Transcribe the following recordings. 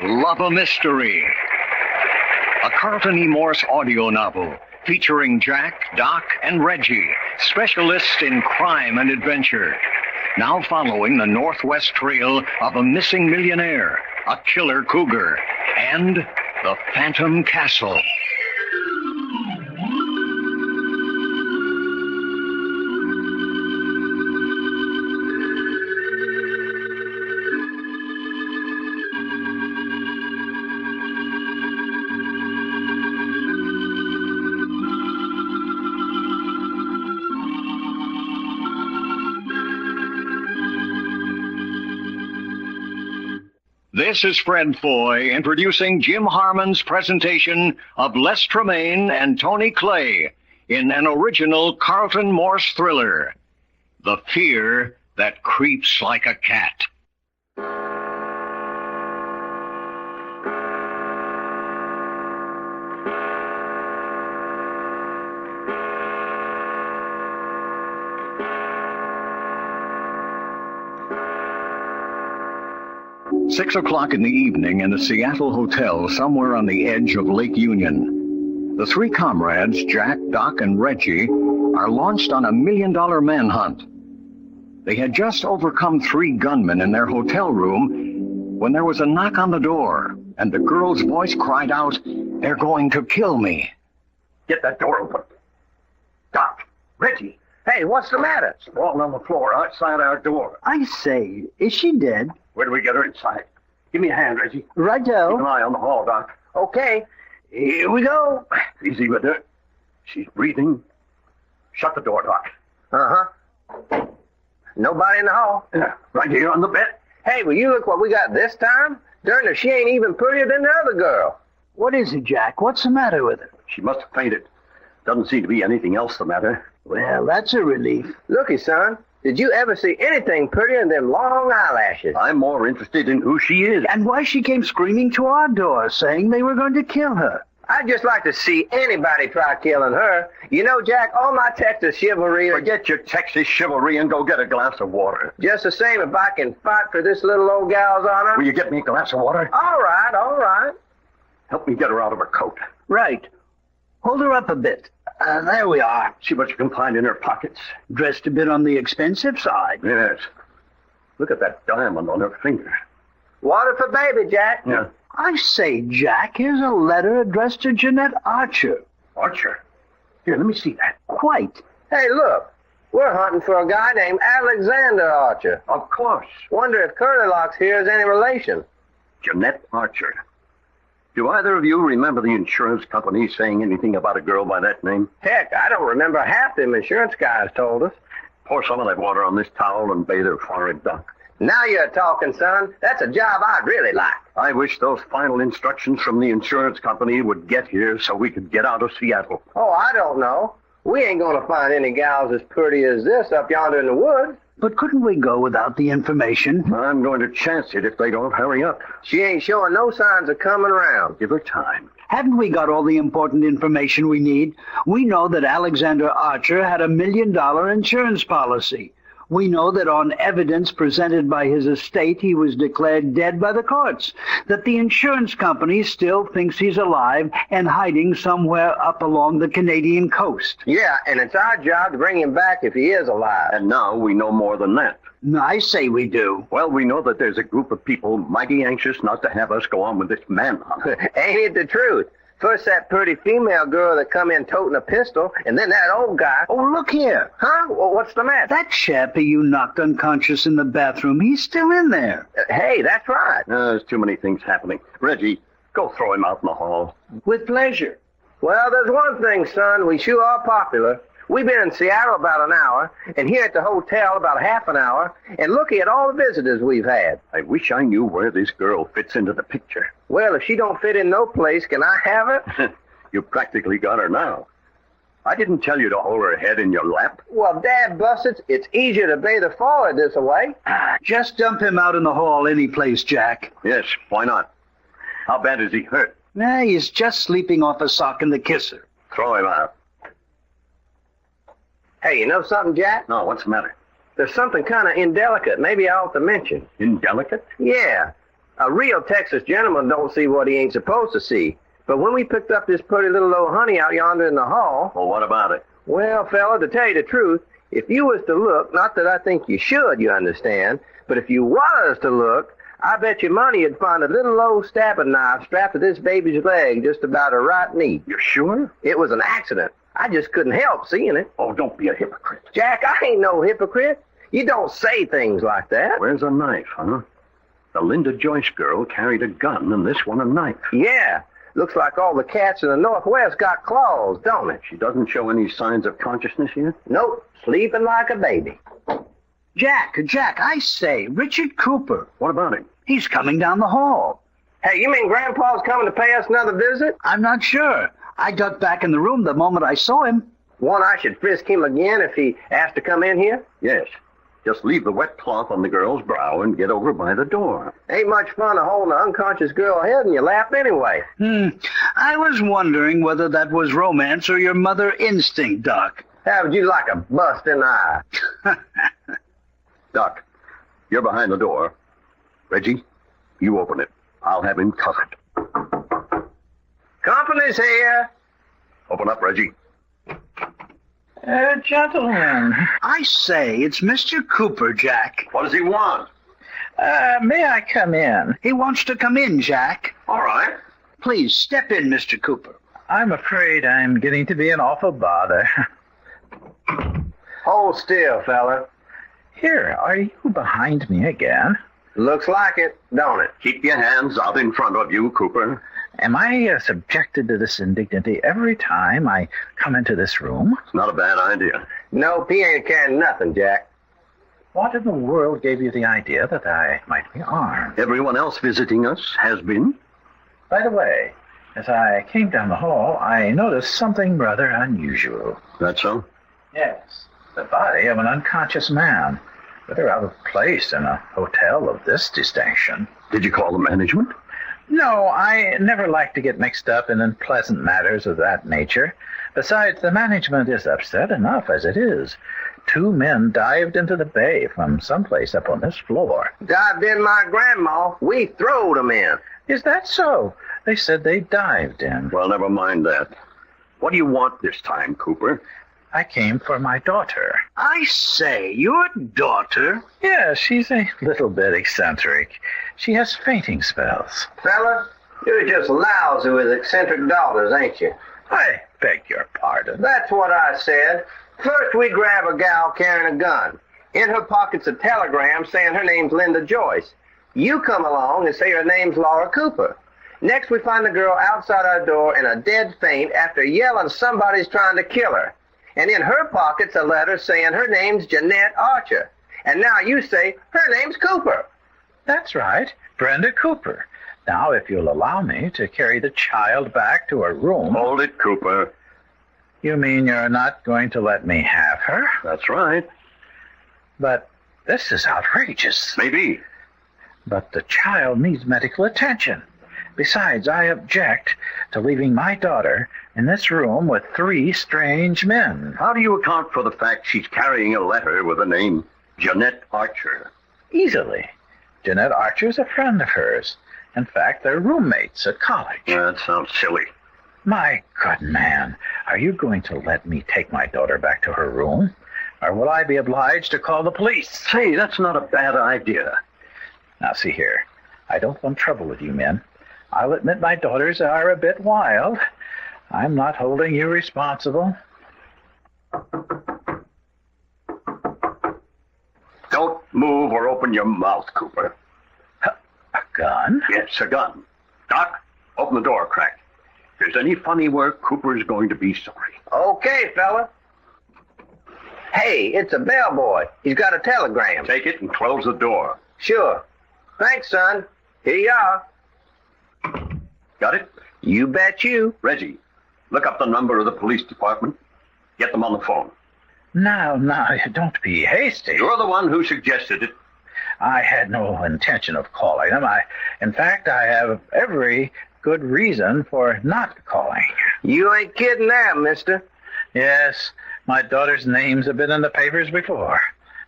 Love a Mystery, a Carlton E. Morse audio novel featuring Jack, Doc, and Reggie, specialists in crime and adventure. Now following the Northwest trail of a missing millionaire, a killer cougar, and the Phantom Castle. This is Fred Foy introducing Jim Harmon's presentation of Les Tremaine and Tony Clay in an original Carlton Morse thriller, The Fear That Creeps Like a Cat. 6 o'clock in the evening in a Seattle hotel somewhere on the edge of Lake Union. The three comrades, Jack, Doc, and Reggie, are launched on a $1 million manhunt. They had just overcome 3 gunmen in their hotel room when there was a knock on the door, and the girl's voice cried out, "They're going to kill me." Get that door open. Doc, Reggie. Hey, what's the matter? Sprawling on the floor outside our door. I say, is she dead? Where do we get her inside? Give me a hand, Reggie. Righto. Keep an eye on the hall, Doc. Okay, here we go. Easy with her. She's breathing. Shut the door, Doc. Uh-huh. Nobody in the hall. Yeah, right here on the bed. Hey, will you look what we got this time? Darn her, she ain't even prettier than the other girl. What is it, Jack? What's the matter with her? She must have fainted. Doesn't seem to be anything else the matter. Well, that's a relief. Looky, son, did you ever see anything prettier than them long eyelashes? I'm more interested in who she is. And why she came screaming to our door, saying they were going to kill her. I'd just like to see anybody try killing her. You know, Jack, all my Texas chivalry... Forget your Texas chivalry and go get a glass of water. Just the same if I can fight for this little old gal's honor. Will you get me a glass of water? All right, all right. Help me get her out of her coat. Right. Hold her up a bit. There we are. See what you can find in her pockets. Dressed a bit on the expensive side. Yes. Look at that diamond on her finger. Water for baby, Jack. Yeah. I say, Jack, here's a letter addressed to Jeanette Archer. Archer? Here, let me see that. Quite. Hey, look. We're hunting for a guy named Alexander Archer. Of course. Wonder if Curlylocks here is any relation. Jeanette Archer. Do either of you remember the insurance company saying anything about a girl by that name? Heck, I don't remember half them insurance guys told us. Pour some of that water on this towel and bathe her forehead, Doc. Now you're talking, son. That's a job I'd really like. I wish those final instructions from the insurance company would get here so we could get out of Seattle. Oh, I don't know. We ain't gonna find any gals as pretty as this up yonder in the woods. But couldn't we go without the information? I'm going to chance it if they don't hurry up. She ain't showing no signs of coming around. Give her time. Haven't we got all the important information we need? We know that Alexander Archer had a $1 million insurance policy. We know that on evidence presented by his estate, he was declared dead by the courts, that the insurance company still thinks he's alive and hiding somewhere up along the Canadian coast. Yeah, and it's our job to bring him back if he is alive. And now we know more than that. I say we do. Well, we know that there's a group of people mighty anxious not to have us go on with this manhunt. Ain't it the truth? First that pretty female girl that come in toting a pistol, and then that old guy. Oh, look here. Huh? Well, what's the matter? That chappie you knocked unconscious in the bathroom, he's still in there. Hey, that's right. There's too many things happening. Reggie, go throw him out in the hall. With pleasure. Well, there's one thing, son. We sure are popular. We've been in Seattle about an hour, and here at the hotel about half an hour, and looky at all the visitors we've had. I wish I knew where this girl fits into the picture. Well, if she don't fit in no place, can I have her? You practically got her now. I didn't tell you to hold her head in your lap. Well, Dad Bussets, it's easier to bathe a forward this way. Just dump him out in the hall any place, Jack. Yes, why not? How bad is he hurt? He's just sleeping off a sock in the kisser. Throw him out. Hey, you know something, Jack? No, what's the matter? There's something kind of indelicate maybe I ought to mention. Indelicate? Yeah. A real Texas gentleman don't see what he ain't supposed to see. But when we picked up this pretty little old honey out yonder in the hall... Well, what about it? Well, fella, to tell you the truth, if you was to look, not that I think you should, you understand, but if you was to look, I bet you money you'd find a little old stabbing knife strapped to this baby's leg just about a right neat. You're sure? It was an accident. I just couldn't help seeing it. Oh, don't be a hypocrite. Jack, I ain't no hypocrite. You don't say things like that. Where's a knife, huh? The Linda Joyce girl carried a gun and this one a knife. Yeah. Looks like all the cats in the Northwest got claws, don't it? She doesn't show any signs of consciousness yet? Nope. Sleeping like a baby. Jack, I say, Richard Cooper. What about him? He's coming down the hall. Hey, you mean Grandpa's coming to pay us another visit? I'm not sure. I ducked back in the room the moment I saw him. Want I should frisk him again if he asked to come in here? Yes. Just leave the wet cloth on the girl's brow and get over by the door. Ain't much fun holding an unconscious girl head in your lap anyway. I was wondering whether that was romance or your mother instinct, Doc. How would you like a bust in the eye? Doc, you're behind the door. Reggie, you open it. I'll have him covered. Company's here. Open up, Reggie. Gentlemen. I say, it's Mr. Cooper, Jack. What does he want? May I come in? He wants to come in, Jack. All right. Please, step in, Mr. Cooper. I'm afraid I'm getting to be an awful bother. Hold still, fella. Here, are you behind me again? Looks like it, don't it? Keep your hands out in front of you, Cooper. Am I subjected to this indignity every time I come into this room? It's not a bad idea. Nope, he ain't carrying nothing, Jack. What in the world gave you the idea that I might be armed? Everyone else visiting us has been. By the way, as I came down the hall, I noticed something rather unusual. That so? Yes, the body of an unconscious man. Rather out of place in a hotel of this distinction. Did you call the management? No, I never like to get mixed up in unpleasant matters of that nature. Besides, the management is upset enough as it is. 2 men dived into the bay from someplace up on this floor. Dived in my grandma. We throwed 'em in. Is that so? They said they dived in. Well, never mind that. What do you want this time, Cooper? I came for my daughter. I say, your daughter? Yes, she's a little bit eccentric. She has fainting spells. Fella, you're just lousy with eccentric daughters, ain't you? I beg your pardon. That's what I said. First, we grab a gal carrying a gun. In her pocket's a telegram saying her name's Linda Joyce. You come along and say her name's Laura Cooper. Next, we find the girl outside our door in a dead faint after yelling somebody's trying to kill her. And in her pocket's a letter saying her name's Jeanette Archer. And now you say her name's Cooper. That's right, Brenda Cooper. Now, if you'll allow me to carry the child back to her room... Hold it, Cooper. You mean you're not going to let me have her? That's right. But this is outrageous. Maybe. But the child needs medical attention. Besides, I object to leaving my daughter in this room with 3 strange men. How do you account for the fact she's carrying a letter with the name Jeanette Archer? Easily. Jeanette Archer's a friend of hers. In fact, they're roommates at college. That sounds silly. My good man, are you going to let me take my daughter back to her room? Or will I be obliged to call the police? Say, that's not a bad idea. Now, see here. I don't want trouble with you men. I'll admit my daughters are a bit wild. I'm not holding you responsible. Don't move or open your mouth, Cooper. A gun? Yes, a gun. Doc, open the door, Crack. If there's any funny work, Cooper's going to be sorry. Okay, fella. Hey, it's a bellboy. He's got a telegram. Take it and close the door. Sure. Thanks, son. Here you are. Got it? You bet you. Reggie, look up the number of the police department. Get them on the phone. Now, don't be hasty. You're the one who suggested it. I had no intention of calling them. In fact, I have every good reason for not calling. You ain't kidding now, mister. Yes, my daughter's names have been in the papers before.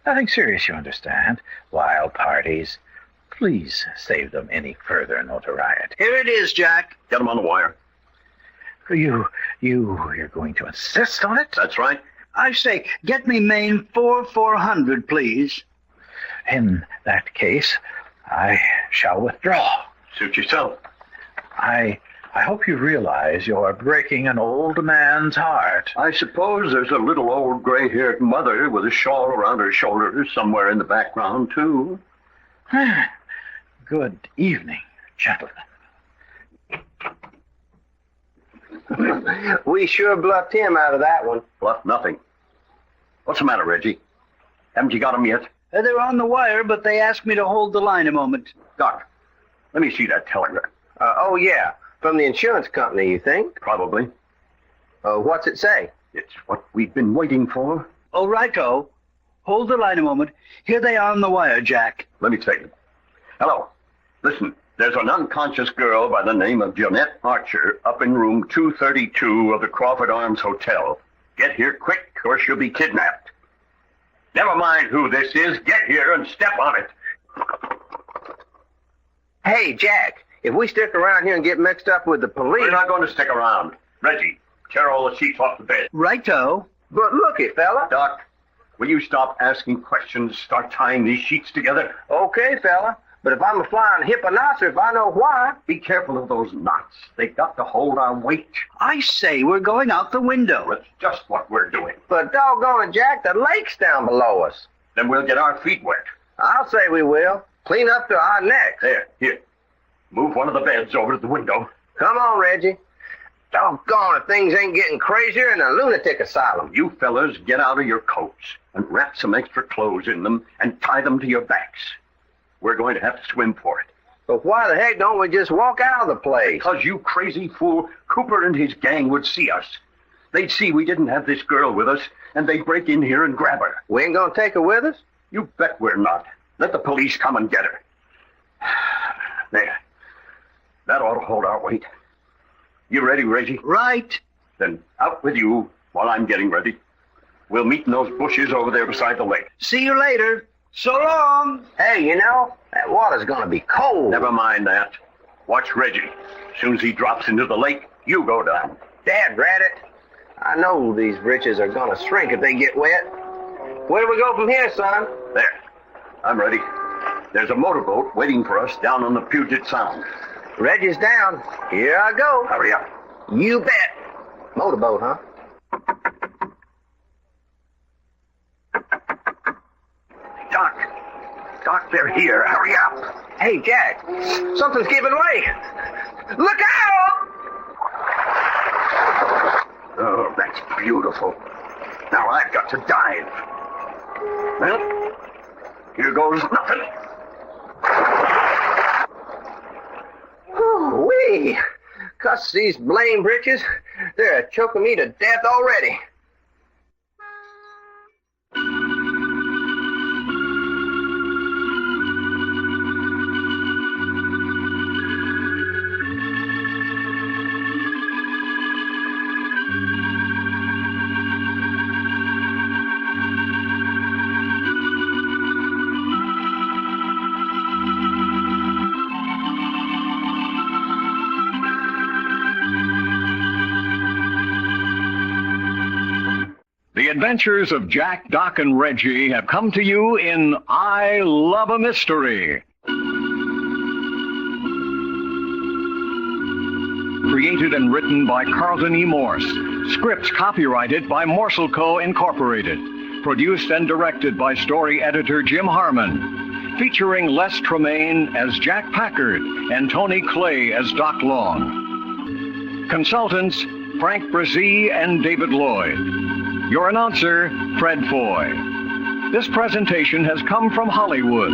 Nothing serious, you understand. Wild parties, Please save them any further notoriety. Here it is, Jack. Get him on the wire. You're going to insist on it? That's right. I say, get me Main 4400, please. In that case, I shall withdraw. Suit yourself. I hope you realize you're breaking an old man's heart. I suppose there's a little old gray-haired mother with a shawl around her shoulders somewhere in the background, too. Good evening, gentlemen. We sure bluffed him out of that one. Bluff nothing. What's the matter, Reggie? Haven't you got him yet? They're on the wire, but they asked me to hold the line a moment. Doc, let me see that telegram. Oh, yeah. From the insurance company, you think? Probably. What's it say? It's what we've been waiting for. Oh, righto. Hold the line a moment. Here they are on the wire, Jack. Let me take it. Hello. Listen, there's an unconscious girl by the name of Jeanette Archer up in room 232 of the Crawford Arms Hotel. Get here quick or she'll be kidnapped. Never mind who this is. Get here and step on it. Hey, Jack, if we stick around here and get mixed up with the police... We're not going to stick around. Reggie, tear all the sheets off the bed. Righto. But look it, fella. Doc, will you stop asking questions, start tying these sheets together? Okay, fella. But if I'm a flying hipponocer, I know why. Be careful of those knots. They've got to hold our weight. I say we're going out the window. That's just what we're doing. But doggone it, Jack, the lake's down below us. Then we'll get our feet wet. I'll say we will. Clean up to our necks. There, here. Move one of the beds over to the window. Come on, Reggie. Doggone it, things ain't getting crazier in a lunatic asylum. You fellas get out of your coats and wrap some extra clothes in them and tie them to your backs. We're going to have to swim for it. But why the heck don't we just walk out of the place? Because you crazy fool, Cooper and his gang would see us. They'd see we didn't have this girl with us, and they'd break in here and grab her. We ain't gonna take her with us? You bet we're not. Let the police come and get her. There. That ought to hold our weight. You ready, Reggie? Right. Then out with you while I'm getting ready. We'll meet in those bushes over there beside the lake. See you later. So long. Hey, you know, that water's gonna be cold. Never mind that. Watch Reggie. As soon as he drops into the lake, you go down. Dad, rat it. I know these britches are gonna shrink if they get wet. Where do we go from here, son? There. I'm ready. There's a motorboat waiting for us down on the Puget Sound. Reggie's down. Here I go. Hurry up. You bet. Motorboat, huh? Doc, they're here. Hurry up. Hey, Jack, something's giving way. Look out! Oh, that's beautiful. Now I've got to dive. Well, here goes nothing. Wee! Cuss these blame britches. They're choking me to death already. The adventures of Jack, Doc, and Reggie have come to you in I Love a Mystery. Created and written by Carlton E. Morse. Scripts copyrighted by Morsel Co. Incorporated. Produced and directed by story editor Jim Harmon. Featuring Les Tremaine as Jack Packard and Tony Clay as Doc Long. Consultants Frank Brzee and David Lloyd. Your announcer, Fred Foy. This presentation has come from Hollywood.